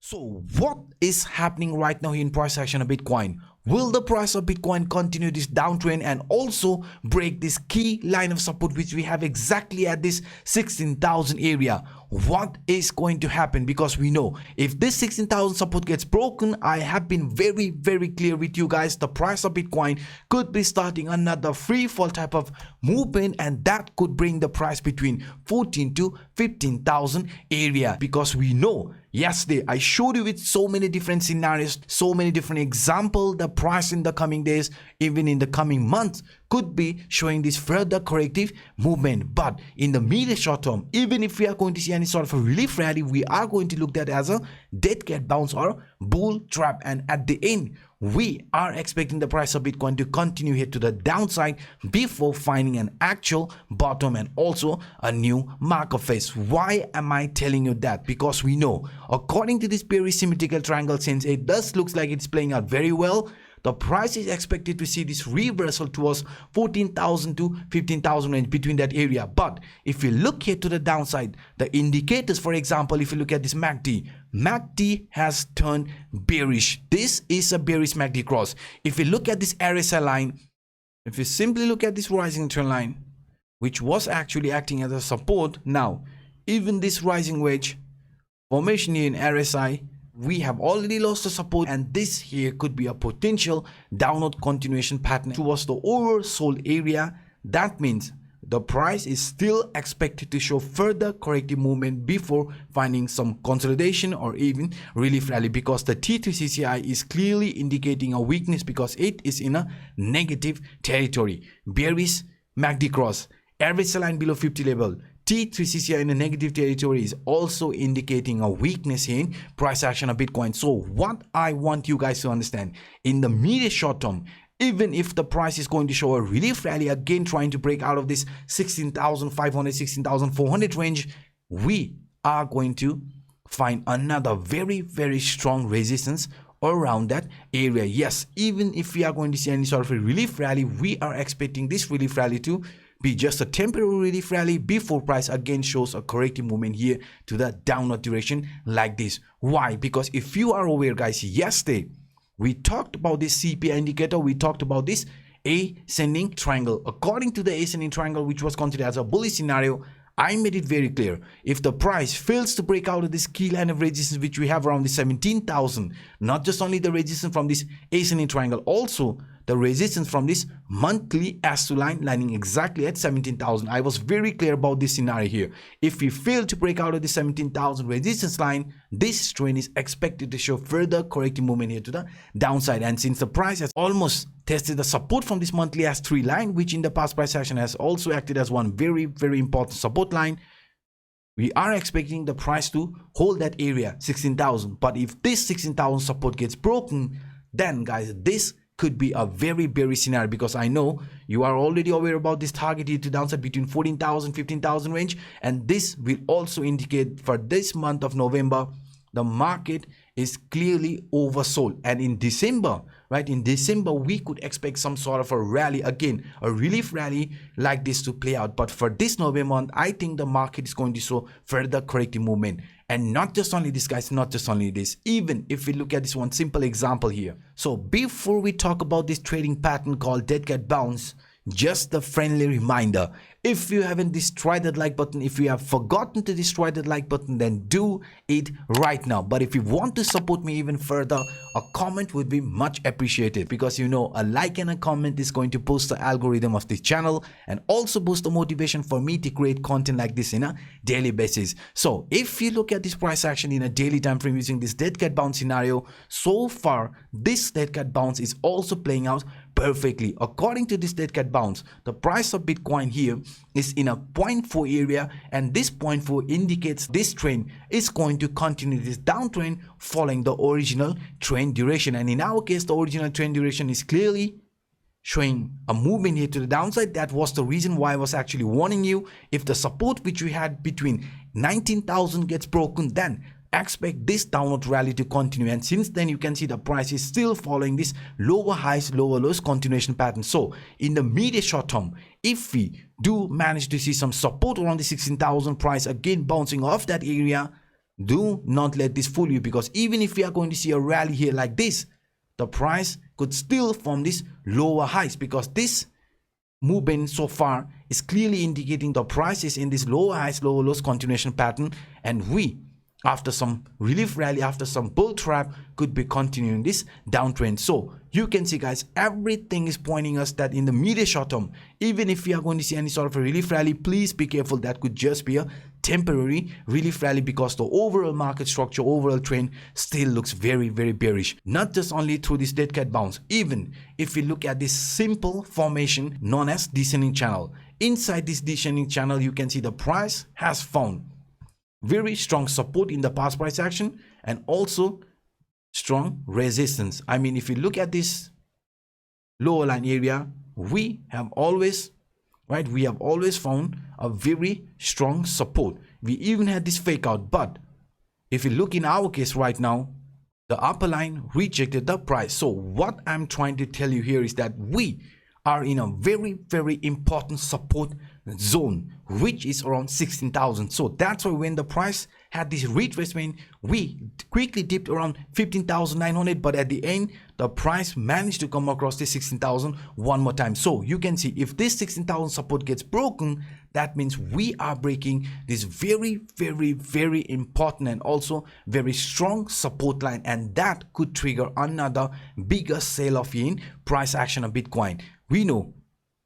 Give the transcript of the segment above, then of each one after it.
So what is happening right now in price action of Bitcoin? Will the price of Bitcoin continue this downtrend and also break this key line of support which we have exactly at this 16,000 area? What is going to happen? Because we know if this 16,000 support gets broken, I have been very clear with you guys, the price of Bitcoin could be starting another free fall type of movement, and that could bring the price between 14 to 15,000 area. Because we know yesterday I showed you with so many different scenarios, so many different examples, the price in the coming days, even in the coming months, could be showing this further corrective movement. But in the medium short term, even if we are going to see any sort of a relief rally, we are going to look at it as a dead cat bounce or bull trap, and at the end we are expecting the price of Bitcoin to continue here to the downside before finding an actual bottom and also a new market phase. Why am I telling you that? Because we know according to this very symmetrical triangle, since it does looks like it's playing out very well, the price is expected to see this reversal towards 14,000 to 15,000 range, between that area. But if you look here to the downside, the indicators, for example, if you look at this MACD has turned bearish. This is a bearish MACD cross. If you look at this RSI line, if you simply look at this rising trend line, which was actually acting as a support, now even this rising wedge formation here in RSI, we have already lost the support, and this here could be a potential downward continuation pattern towards the oversold area. That means the price is still expected to show further corrective movement before finding some consolidation or even relief rally, because the T3CCI is clearly indicating a weakness because it is in a negative territory. Bearish MACD cross, average line below 50 level, T3CCI in a negative territory is also indicating a weakness in price action of Bitcoin. So what I want you guys to understand, in the medium short term, even if the price is going to show a relief rally, again trying to break out of this 16,500, 16,400 range, we are going to find another very strong resistance around that area. Yes, even if we are going to see any sort of a relief rally, we are expecting this relief rally to be just a temporary relief rally before price again shows a corrective movement here to the downward direction like this. Why? Because if you are aware, guys, yesterday we talked about this CPI indicator, we talked about this ascending triangle. According to the ascending triangle, which was considered as a bullish scenario, I made it very clear, if the price fails to break out of this key line of resistance which we have around the 17,000, not just only the resistance from this ascending triangle, also the resistance from this monthly S2 line lining exactly at 17,000. I was very clear about this scenario here. If we fail to break out of the 17,000 resistance line, this trend is expected to show further corrective movement here to the downside. And since the price has almost tested the support from this monthly S3 line, which in the past price action has also acted as one very important support line, we are expecting the price to hold that area 16,000. But if this 16,000 support gets broken, then guys, this could be a very bearish scenario, because I know you are already aware about this target here to downside between 14,000 15,000 range, and this will also indicate for this month of November the market is clearly oversold. And in December, right, in December we could expect some sort of a rally, again a relief rally like this to play out. But for this November month, I think the market is going to show further corrective movement. And not just only this, guys, not just only this, even if we look at this one simple example here. So before we talk about this trading pattern called dead cat bounce, just a friendly reminder, if you haven't destroyed that like button, if you have forgotten to destroy that like button, then do it right now. But if you want to support me even further, a comment would be much appreciated, because you know a like and a comment is going to boost the algorithm of this channel and also boost the motivation for me to create content like this in a daily basis. So if you look at this price action in a daily time frame using this dead cat bounce scenario, so far this dead cat bounce is also playing out perfectly. According to this dead cat bounce, the price of Bitcoin here is in a 0.4 area, and this 0.4 indicates this trend is going to continue this downtrend following the original trend duration. And in our case, the original trend duration is clearly showing a movement here to the downside. That was the reason why I was actually warning you, if the support which we had between 19,000 gets broken, then expect this downward rally to continue. And since then you can see the price is still following this lower highs lower lows continuation pattern. So in the medium short term, if we do manage to see some support around the 16,000 price again bouncing off that area, Do not let this fool you, because even if we are going to see a rally here like this, the price could still form this lower highs, because this movement so far is clearly indicating the price is in this lower highs, lower lows continuation pattern, and we, after some relief rally, after some bull trap, could be continuing this downtrend. So you can see, guys, everything is pointing us that in the medium short term, even if we are going to see any sort of a relief rally, please be careful. That could just be a temporary relief rally, because the overall market structure, overall trend still looks very, very bearish. Not just only through this dead cat bounce, even if we look at this simple formation known as descending channel. Inside this descending channel, you can see the price has found very strong support in the past price action and also strong resistance. I mean, if you look at this lower line area, we have always found a very strong support. We even had this fake out, but if you look in our case right now, the upper line rejected the price. So what I'm trying to tell you here is that we are in a very, very important support zone, which is around 16,000. So that's why when the price had this retracement, we quickly dipped around 15,900, but at the end the price managed to come across this 16,000 one more time. So you can see, if this 16,000 support gets broken, that means we are breaking this very, very, very important and also very strong support line, and that could trigger another bigger sell off in price action of Bitcoin. We know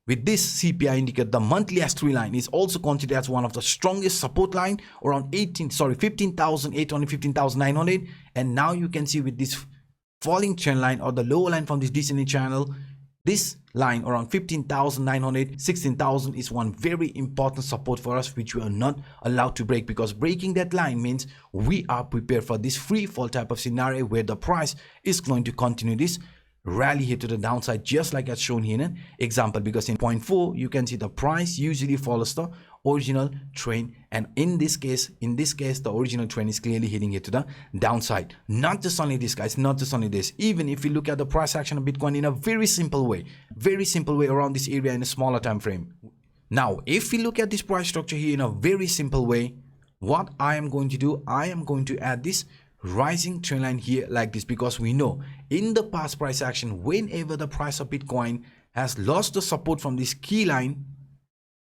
with this CPI indicator, the monthly S3 line is also considered as one of the strongest support line, around 15,800, 15,900. And now you can see with this falling trend line, or the lower line from this descending channel, this line around 15,900, 16,000 is one very important support for us, which we are not allowed to break, because breaking that line means we are prepared for this free fall type of scenario where the price is going to continue this rally here to the downside, just like as shown here in an example. Because in point 4 you can see the price usually follows the original trend, and in this case the original trend is clearly hitting here to the downside. Not just only this, guys, not just only this, even if you look at the price action of Bitcoin in a very simple way around this area in a smaller time frame. Now if we look at this price structure here in a very simple way, what I am going to do, I am going to add this rising trend line here like this, because we know in the past price action, whenever the price of Bitcoin has lost the support from this key line,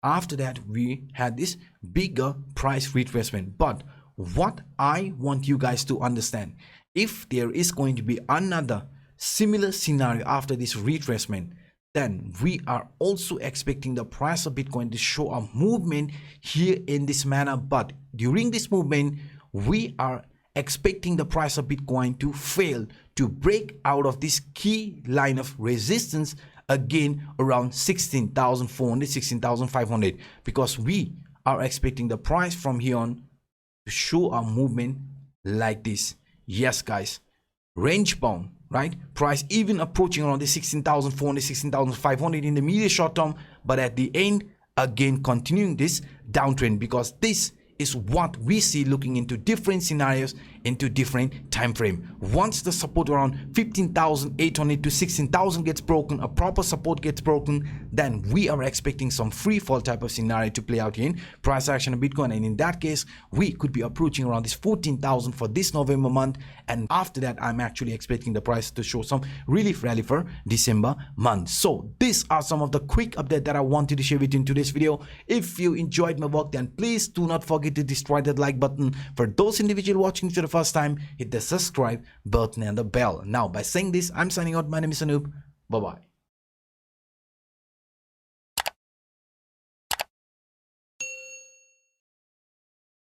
after that we had this bigger price retracement. But what I want you guys to understand, if there is going to be another similar scenario after this retracement, then we are also expecting the price of Bitcoin to show a movement here in this manner. But during this movement, we are expecting the price of Bitcoin to fail to break out of this key line of resistance again around 16,400, 16,500, because we are expecting the price from here on to show a movement like this. Yes, guys, range bound, right? Price even approaching around the 16,400, 16,500 in the medium short term, but at the end again continuing this downtrend, because this is what we see looking into different scenarios into different time frame. Once the support around 15,800 to 16,000 gets broken, a proper support gets broken, then we are expecting some free fall type of scenario to play out in price action of Bitcoin, and in that case we could be approaching around this 14,000 for this November month, and after that I'm actually expecting the price to show some relief rally for December month. So these are some of the quick update that I wanted to share with you in today's video. If you enjoyed my work, then please do not forget to destroy that like button. For those individuals watching for the first time, hit the subscribe button and the bell. Now by saying this, I'm signing out. My name is Anup. Bye bye.